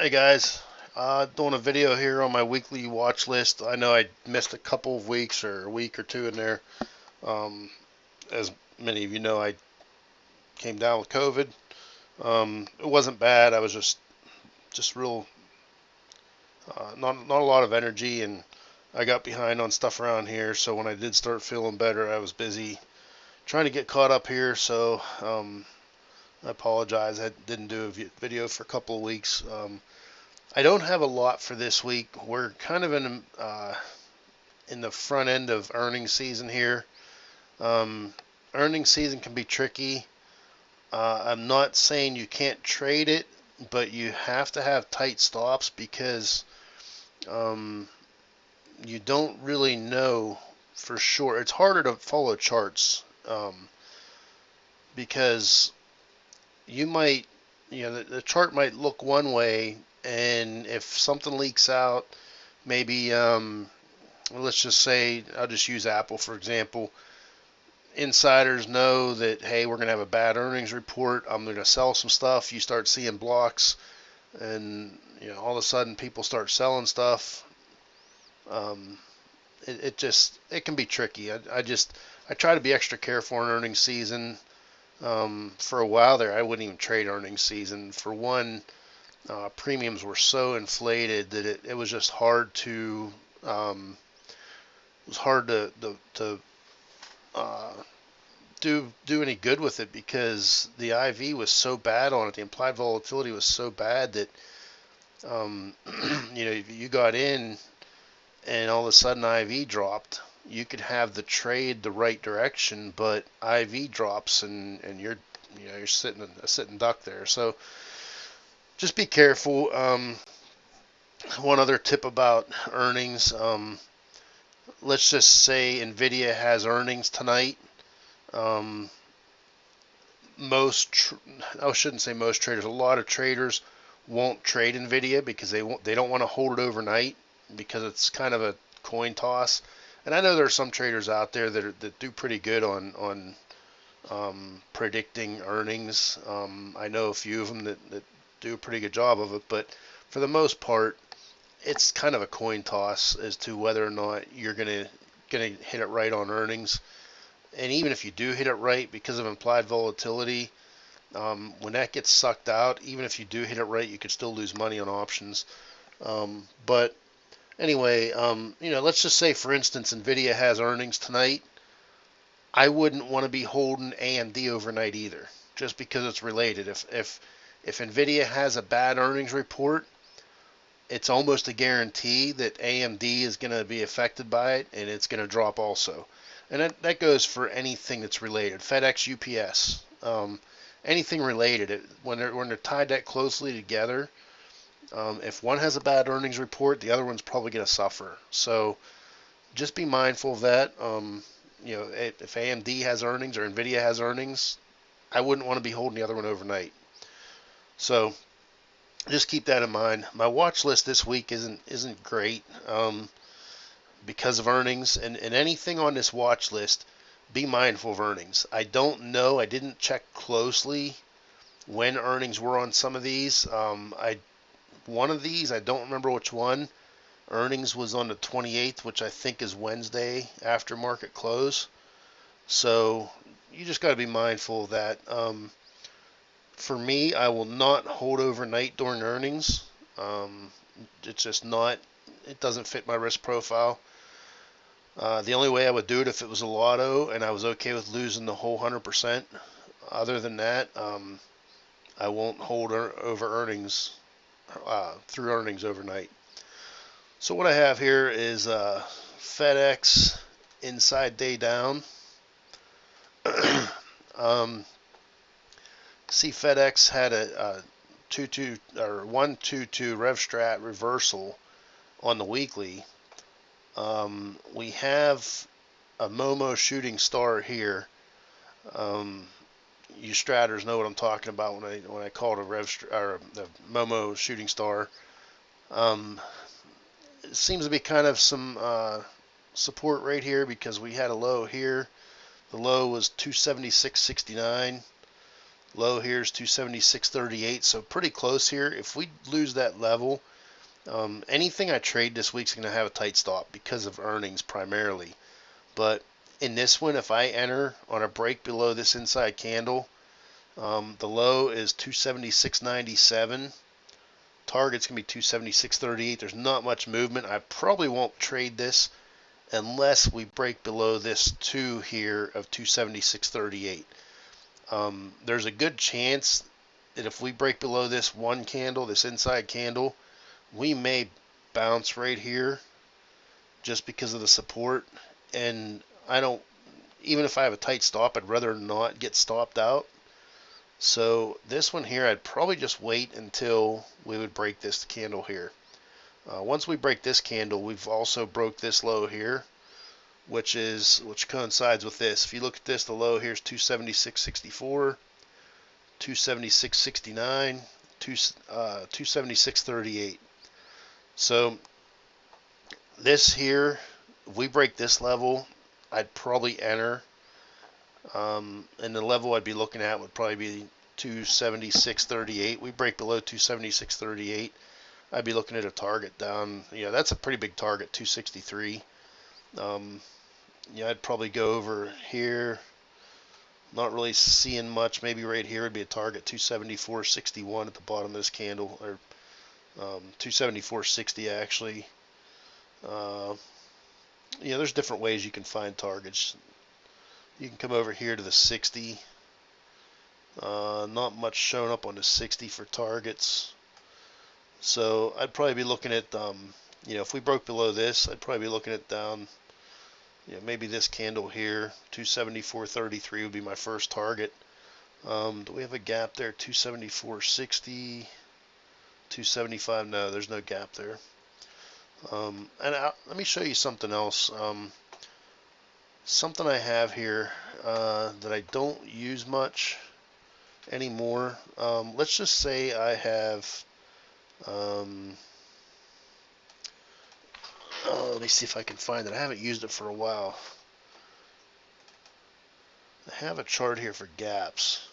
Hey guys, doing a video here on my weekly watch list. I know I missed a couple of weeks or a week or two in there. Um, as many of you know, I came down with COVID. It wasn't bad. I was just real not a lot of energy, and I got behind on stuff around here. So when I did start feeling better, I was busy trying to get caught up here. So I apologize. I didn't do a video for a couple of weeks. I don't have a lot for this week. We're kind of in the front end of earnings season here. Um, Earnings season can be tricky. I'm not saying you can't trade it, but you have to have tight stops because um, you don't really know for sure. It's harder to follow charts because you might, the chart might look one way, and if something leaks out, maybe let's just say, I'll just use Apple for example. Insiders know that, hey, we're going to have a bad earnings report. I'm going to sell some stuff. You start seeing blocks, and all of a sudden people start selling stuff. Um, it can be tricky. I try to be extra careful in earnings season. For a while there, I wouldn't even trade earnings season. For one, premiums were so inflated that it was just hard to uh, do any good with it because the IV was so bad on it. The implied volatility was so bad that you got in and all of a sudden IV dropped. You could have the trade the right direction, but IV drops and you're sitting a sitting duck there. So just be careful. One other tip about earnings. Let's just say Nvidia has earnings tonight. Um, I shouldn't say most traders. A lot of traders won't trade Nvidia because they don't want to hold it overnight because it's kind of a coin toss. And I know there are some traders out there that do pretty good on predicting earnings. I know a few of them that do a pretty good job of it, but for the most part, it's kind of a coin toss as to whether or not you're gonna hit it right on earnings. And even if you do hit it right because of implied volatility, when that gets sucked out, even if you do hit it right, you could still lose money on options. But anyway, let's just say, for instance, Nvidia has earnings tonight. I wouldn't want to be holding AMD overnight either, just because it's related. If Nvidia has a bad earnings report, it's almost a guarantee that AMD is going to be affected by it, and it's going to drop also. And that goes for anything that's related. Fedex, UPS, anything related. When they're tied that closely together, if one has a bad earnings report, the other one's probably going to suffer. So just be mindful of that. If AMD has earnings or Nvidia has earnings, I wouldn't want to be holding the other one overnight. So just keep that in mind. My watch list this week isn't great because of earnings, and anything on this watch list, be mindful of earnings. I don't know. I didn't check closely when earnings were on some of these. One of these, I don't remember which one. Earnings was on the 28th, which I think is Wednesday after market close. So you just got to be mindful of that. For me, I will not hold overnight during earnings. It's just not, it doesn't fit my risk profile. The only way I would do it if it was a lotto and I was okay with losing the whole 100%. Other than that, I won't hold over earnings through earnings overnight. So what I have here is Fedex inside day down. See, Fedex had a 2-2 or 1-2-2 rev strat reversal on the weekly. We have a Momo shooting star here. You Stratters know what I'm talking about when I call it the Momo shooting star. It seems to be kind of some support right here because we had a low here. The low was 276.69. Low here is 276.38, so pretty close here. If we lose that level, anything I trade this week is going to have a tight stop because of earnings primarily. But in this one, if I enter on a break below this inside candle, the low is 276.97. Target's going to be 276.38. There's not much movement. I probably won't trade this unless we break below this 2 here of 276.38. There's a good chance that if we break below this one candle, this inside candle, we may bounce right here just because of the support. And I don't, even if I have a tight stop, I'd rather not get stopped out. So this one here, I'd probably just wait until we would break this candle here. Once we break this candle, we've also broke this low here, which coincides with this. If you look at this, the low here is 276.64, 276.69, 276.38. So this here, if we break this level, I'd probably enter. And the level I'd be looking at would probably be 276.38. We break below 276.38, I'd be looking at a target down. Yeah, that's a pretty big target, 263. Yeah, I'd probably go over here. Not really seeing much. Maybe right here would be a target, 274.61 at the bottom of this candle, or 274.60 actually. Yeah, there's different ways you can find targets. You can come over here to the 60. Not much showing up on the 60 for targets. So I'd probably be looking at, if we broke below this, I'd probably be looking at down, maybe this candle here, 274.33 would be my first target. Do we have a gap there? 274.60, 275? No, there's no gap there. Let me show you something else. Something I have here that I don't use much anymore. Let's just say I have, let me see if I can find it. I haven't used it for a while. I have a chart here for gaps.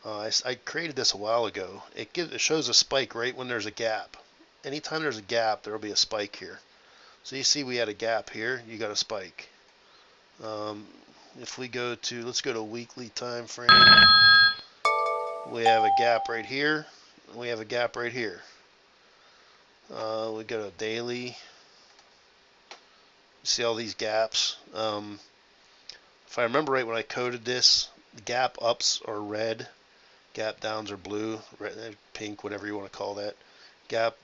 I created this a while ago. It shows a spike right when there's a gap. Anytime there's a gap, there will be a spike here. So you see we had a gap here, you got a spike. If we go to, let's go to weekly time frame, we have a gap right here, and we have a gap right here. We go to daily, see all these gaps. If I remember right, when I coded this, the gap ups are red, gap downs are blue, red, pink, whatever you want to call that. Gap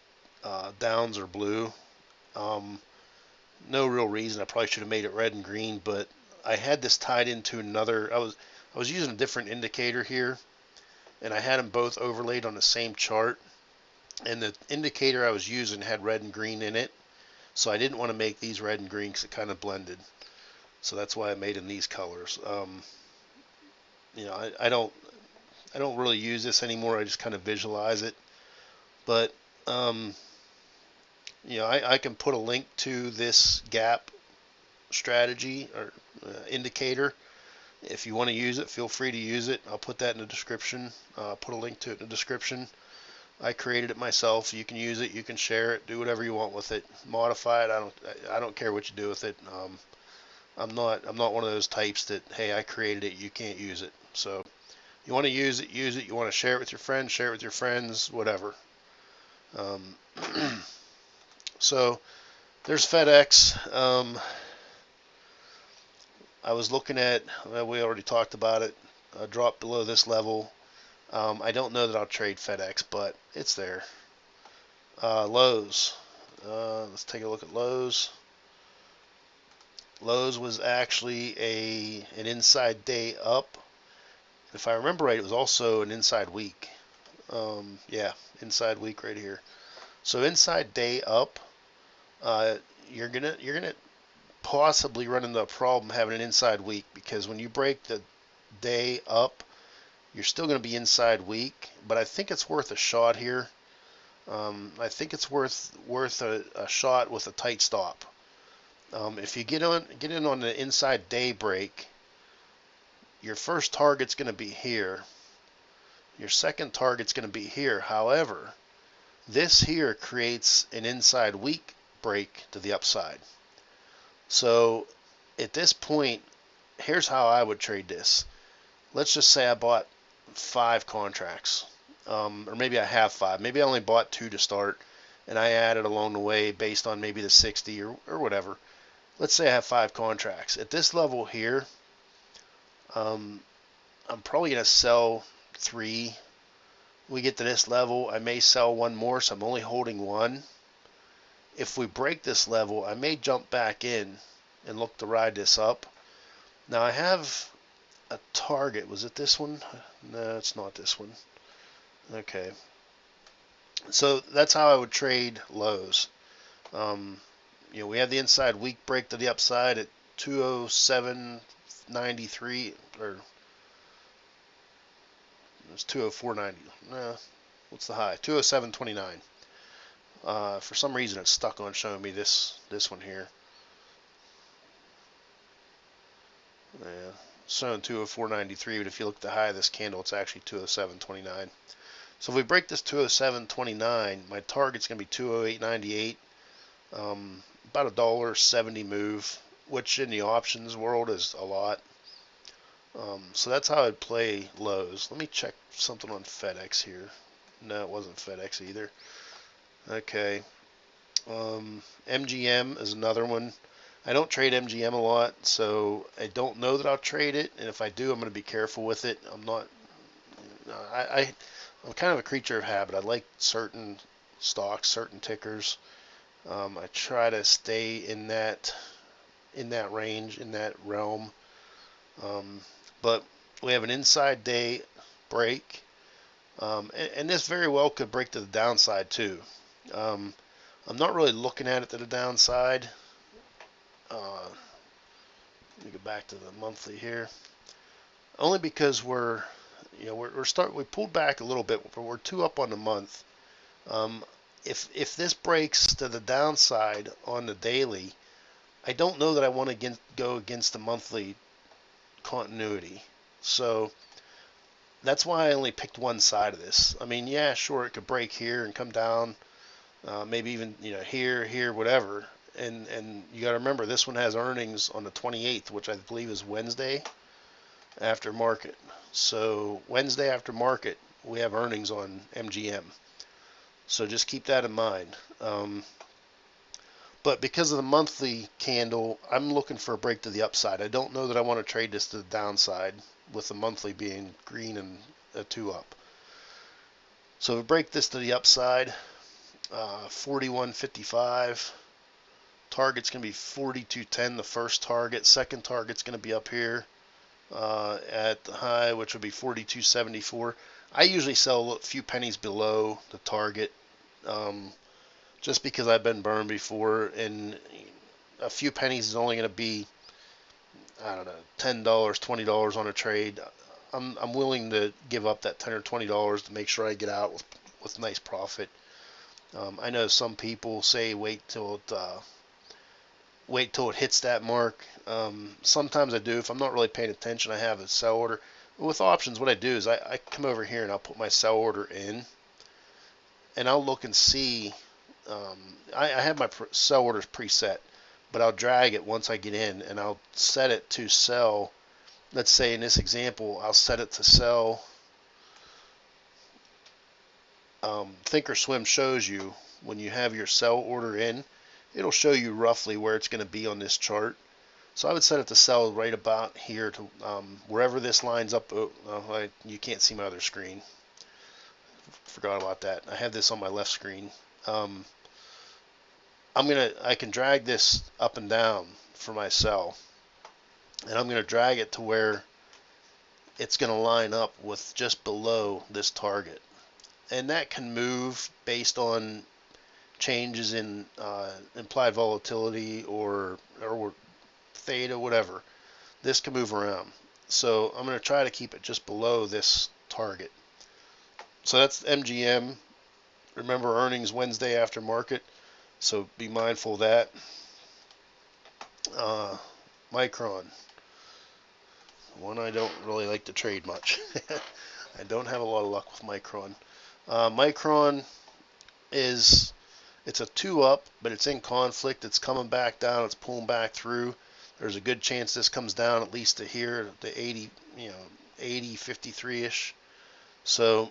downs are blue. No real reason. I probably should have made it red and green, but I had this tied into another. I was using a different indicator here, and I had them both overlaid on the same chart. And the indicator I was using had red and green in it, so I didn't want to make these red and green because it kind of blended. So that's why I made them these colors. I don't really use this anymore. I just kind of visualize it, but I can put a link to this gap strategy or indicator. If you want to use it, feel free to use it. I'll put that in the description. Put a link to it in the description. I created it myself. You can use it. You can share it. Do whatever you want with it. Modify it. I don't care what you do with it. I'm not one of those types that, hey, I created it, you can't use it. So you want to use it, use it. You want to share it with your friends, share it with your friends, whatever. So there's Fedex. I was looking at, well, we already talked about it, a drop below this level. I don't know that I'll trade Fedex, but it's there. Lows. Let's take a look at Lows. Lows was actually an inside day up. If I remember right, it was also an inside week. Yeah, inside week right here. So inside day up, you're gonna possibly run into a problem having an inside week, because when you break the day up, you're still going to be inside week. But I think it's worth a shot here. I think it's worth a shot with a tight stop. If you get in on the inside day break, your first target's going to be here. Your second target's going to be here. However, this here creates an inside weak break to the upside. So at this point, here's how I would trade this. Let's just say I bought 5 contracts, or maybe I have 5. Maybe I only bought 2 to start, and I added along the way based on maybe the 60 or whatever. Let's say I have 5 contracts. At this level here, I'm probably going to sell 3. We get to this level, I may sell 1 more, so I'm only holding 1. If we break this level, I may jump back in and look to ride this up. Now I have a target. Was it this one? No, it's not this one. Okay. So that's how I would trade lows. We have the inside weak break to the upside at 207.93, or it's 204.90. No, what's the high? 207.29. For some reason it's stuck on showing me this one here. Yeah, showing 204.93, but if you look at the high of this candle, it's actually 207.29. So if we break this 207.29, my target's going to be 208.98. About a $1.70 move, which in the options world is a lot. So that's how I'd play lows. Let me check something on Fedex here. No, it wasn't Fedex either. Okay. MGM is another one. I don't trade MGM a lot, so I don't know that I'll trade it. And if I do, I'm going to be careful with it. I'm not. I'm kind of a creature of habit. I like certain stocks, certain tickers. I try to stay in that range, in that realm. But we have an inside day break, and this very well could break to the downside too. I'm not really looking at it to the downside. Let me go back to the monthly here. Only because we pulled back a little bit, but we're 2 up on the month. If this breaks to the downside on the daily, I don't know that I want to go against the monthly continuity. So that's why I only picked one side of this. I mean, yeah, sure, it could break here and come down, maybe even here, whatever. And you got to remember, this one has earnings on the 28th, which I believe is Wednesday after market. So Wednesday after market, we have earnings on MGM. So just keep that in mind. But because of the monthly candle, I'm looking for a break to the upside. I don't know that I want to trade this to the downside, with the monthly being green and a 2 up. So if we break this to the upside, 41.55. Target's going to be 42.10, the first target. Second target's going to be up here at the high, which would be 42.74. I usually sell a few pennies below the target, just because I've been burned before, and a few pennies is only going to be, I don't know, $10, $20 on a trade. I'm willing to give up that $10 or $20 to make sure I get out with nice profit. I know some people say wait till it hits that mark. Sometimes I do. If I'm not really paying attention, I have a sell order. With options, what I do is I come over here and I'll put my sell order in, and I'll look and see. I have my sell orders preset, but I'll drag it once I get in, and I'll set it to sell. Let's say in this example, I'll set it to sell. Thinkorswim shows you when you have your sell order in, it'll show you roughly where it's going to be on this chart. So I would set it to sell right about here to wherever this lines up. You can't see my other screen. Forgot about that. I have this on my left screen. I can drag this up and down for my sell, and I'm going to drag it to where it's going to line up with just below this target. And that can move based on changes in implied volatility or theta, whatever. This can move around. So I'm going to try to keep it just below this target. So that's MGM. Remember, earnings Wednesday after market, so be mindful of that. Micron, one I don't really like to trade much. I don't have a lot of luck with Micron. Micron it's a 2-up, but it's in conflict. It's coming back down. It's pulling back through. There's a good chance this comes down at least to here, the 80, 80, 53-ish. So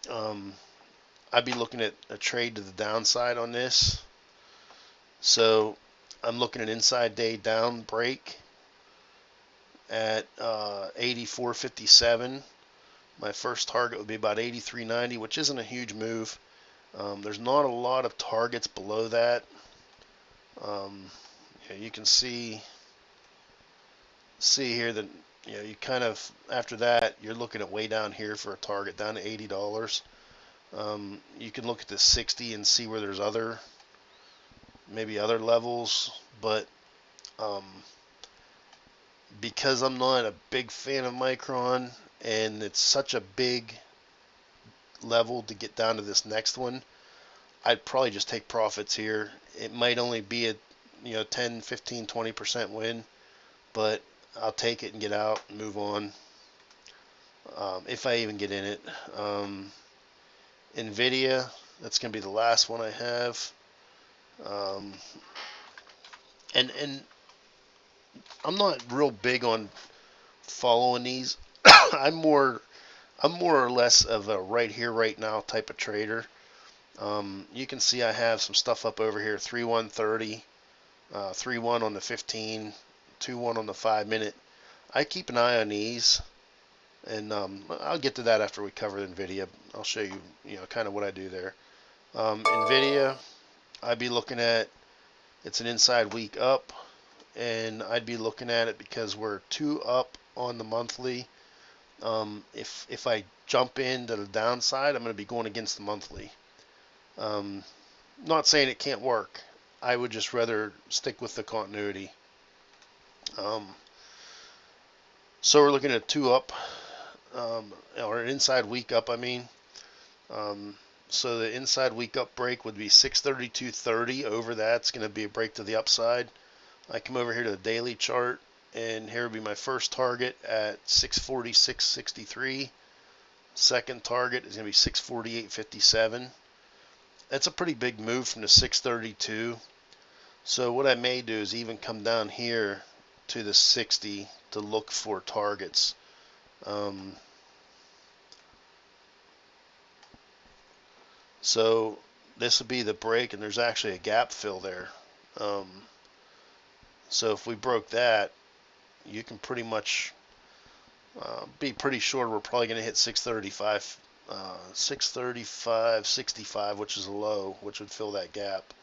I'd be looking at a trade to the downside on this. So I'm looking at inside day down break at 84.57. My first target would be about 83.90, which isn't a huge move. There's not a lot of targets below that. You can see here that you kind of, after that, you're looking at way down here for a target down to $80. You can look at the 60 and see where there's maybe other levels, but because I'm not a big fan of Micron and it's such a big level to get down to this next one, I'd probably just take profits here. It might only be a 10, 15, 20% win, but I'll take it and get out and move on, if I even get in it. Nvidia, that's going to be the last one I have. And I'm not real big on following these. I'm more or less of a right here, right now type of trader. You can see I have some stuff up over here: 3-1-30, 3-1 on the 15, 2-1 on the 5-minute. I keep an eye on these, and I'll get to that after we cover Nvidia. I'll show you, kind of what I do there. Nvidia, I'd be looking at, it's an inside week up, and I'd be looking at it because we're 2 up on the monthly. If I jump into the downside, I'm going to be going against the monthly. Not saying it can't work. I would just rather stick with the continuity. So we're looking at 2 up, or an inside week up, I mean. So the inside week up break would be 632.30. Over that's going to be a break to the upside. I come over here to the daily chart, and here would be my first target at 646.63. Second target is going to be 648.57. That's a pretty big move from the 632. So what I may do is even come down here to the 60 to look for targets. So this would be the break, and there's actually a gap fill there. So if we broke that, you can pretty much be pretty sure we're probably going to hit 635, 635.65, which is a low, which would fill that gap.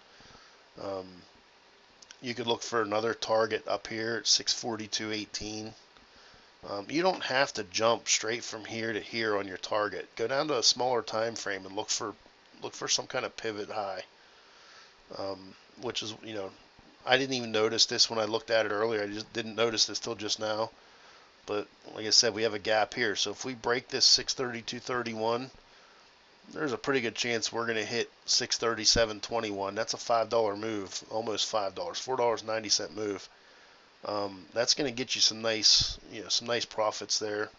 You could look for another target up here at 642.18. You don't have to jump straight from here to here on your target. Go down to a smaller time frame and look for some kind of pivot high, which is, I didn't even notice this when I looked at it earlier. I just didn't notice this till just now. But like I said, we have a gap here. So if we break this 632.31, there's a pretty good chance we're going to hit 637.21. That's a $5 move, almost $5, $4.90 move. That's going to get you some nice profits there.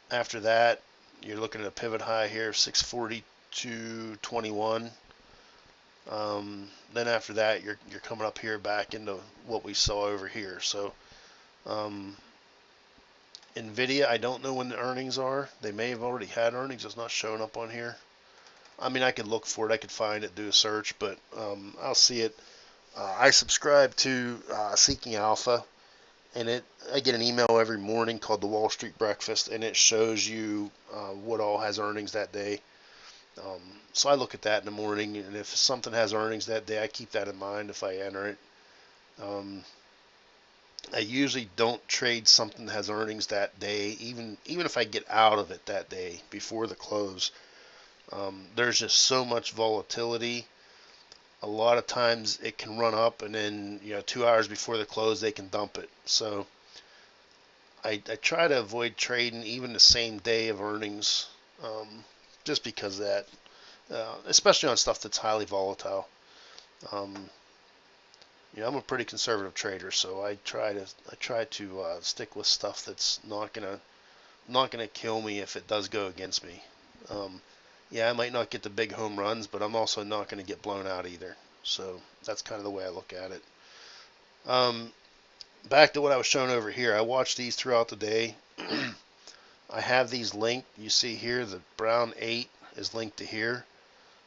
After that, you're looking at a pivot high here, 642.21. Then after that, you're coming up here back into what we saw over here. So Nvidia, I don't know when the earnings are. They may have already had earnings. It's not showing up on here. I mean, I could look for it. I could find it, do a search, but I'll see it. I subscribe to Seeking Alpha, and I get an email every morning called the Wall Street Breakfast, and it shows you what all has earnings that day. So I look at that in the morning, and if something has earnings that day, I keep that in mind if I enter it. I usually don't trade something that has earnings that day, even if I get out of it that day before the close. There's just so much volatility. A lot of times it can run up, and then 2 hours before the close they can dump it. So I try to avoid trading even the same day of earnings, just because of that, especially on stuff that's highly volatile. I'm a pretty conservative trader, so I try to stick with stuff that's not going to not going to kill me if it does go against me. Yeah, I might not get the big home runs, but I'm also not going to get blown out either. So that's kind of the way I look at it. Back to what I was showing over here. I watched these throughout the day. I have these linked. You see here, the brown 8 is linked to here.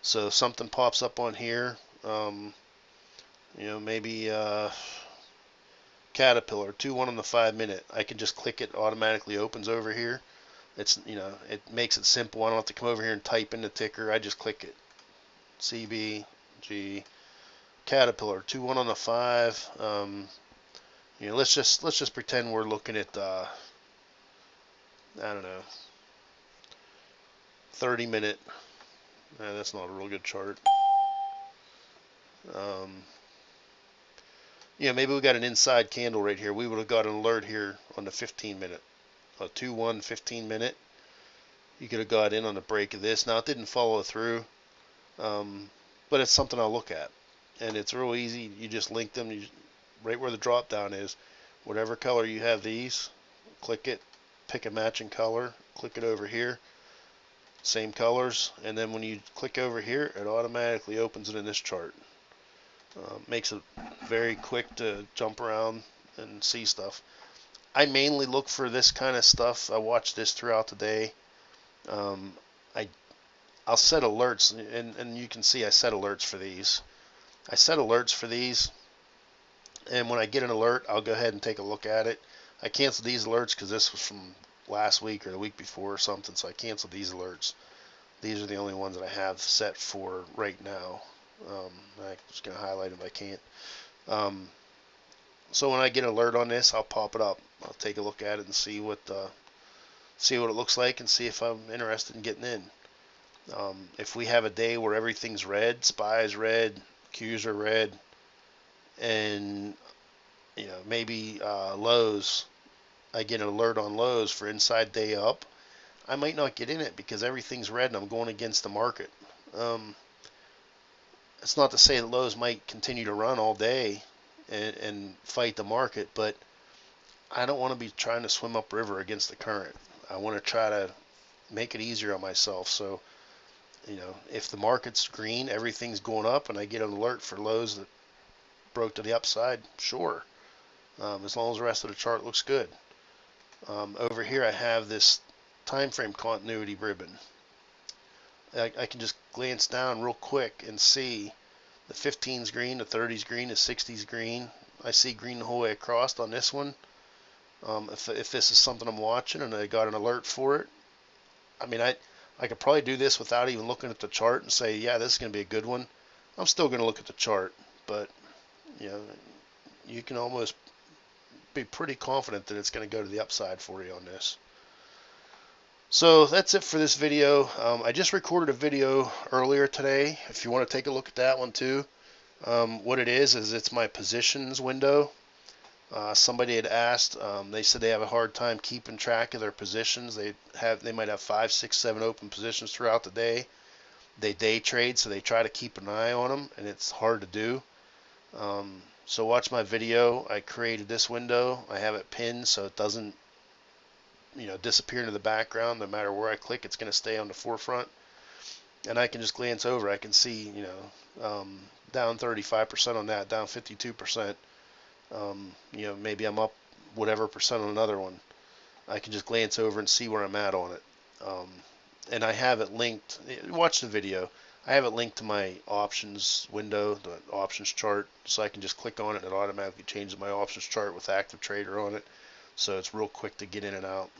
So if something pops up on here, maybe Caterpillar 2-1 on the 5-minute. I can just click it, automatically opens over here. It's, it makes it simple. I don't have to come over here and type in the ticker. I just click it. CBG Caterpillar 2-1 on the 5. Let's just pretend we're looking at I don't know, 30-minute. That's not a real good chart. Maybe we got an inside candle right here. We would have got an alert here on the 15-minute. A 2-1 15-minute. You could have got in on the break of this. Now, it didn't follow through, but it's something I'll look at. And it's real easy. You just link them right where the drop down is. Whatever color you have these, click it, pick a matching color, click it over here. Same colors, and then when you click over here, it automatically opens it in this chart. Makes it very quick to jump around and see stuff. I mainly look for this kind of stuff. I watch this throughout the day. I'll set alerts, and you can see I set alerts for these. And when I get an alert, I'll go ahead and take a look at it. I canceled these alerts because this was from last week or the week before or something, so I canceled these alerts. These are the only ones that I have set for right now. I'm just going to highlight them if I can't. So when I get an alert on this, I'll pop it up. I'll take a look at it and see what it looks like and see if I'm interested in getting in. If we have a day where everything's red, SPY is red, Qs are red, and maybe lows, I get an alert on lows for inside day up, I might not get in it because everything's red and I'm going against the market. It's not to say that lows might continue to run all day and fight the market, but I don't want to be trying to swim upriver against the current. I want to try to make it easier on myself. So, if the market's green, everything's going up, and I get an alert for lows that broke to the upside, sure. As long as the rest of the chart looks good. Over here I have this time frame continuity ribbon. I can just glance down real quick and see the 15's green, the 30's green, the 60's green. I see green the whole way across on this one. If this is something I'm watching and I got an alert for it, I mean, I could probably do this without even looking at the chart and say, yeah, this is going to be a good one. I'm still going to look at the chart, but you can almost be pretty confident that it's going to go to the upside for you on this. So that's it for this video. I just recorded a video earlier today. If you want to take a look at that one too. What it is it's my positions window. Somebody had asked, they said they have a hard time keeping track of their positions. They might have 5, 6, 7 open positions throughout the day. They day trade, so they try to keep an eye on them, and it's hard to do. So watch my video. I created this window. I have it pinned so it doesn't disappear into the background. No matter where I click, it's going to stay on the forefront. And I can just glance over. I can see, down 35% on that, down 52%. Maybe I'm up whatever percent on another one. I can just glance over and see where I'm at on it. And I have it linked. Watch the video. I have it linked to my options window, the options chart, so I can just click on it and it automatically changes my options chart with active trader on it. So it's real quick to get in and out.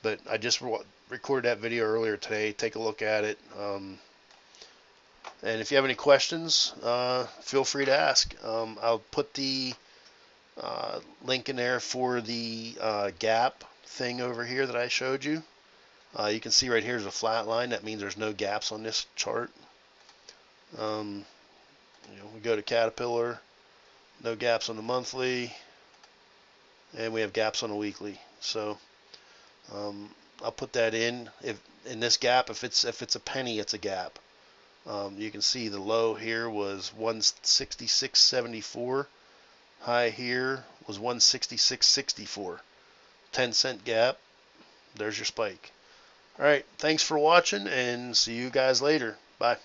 But I just recorded that video earlier today. Take a look at it. And if you have any questions, feel free to ask. I'll put the link in there for the gap thing over here that I showed you. You can see right here is a flat line. That means there's no gaps on this chart. We go to Caterpillar, no gaps on the monthly, and we have gaps on the weekly. So I'll put that in. If in this gap, if it's a penny, it's a gap. You can see the low here was 166.74. High here was 166.64. 10-cent gap. there's your spike. All right, thanks for watching, and see you guys later. Bye.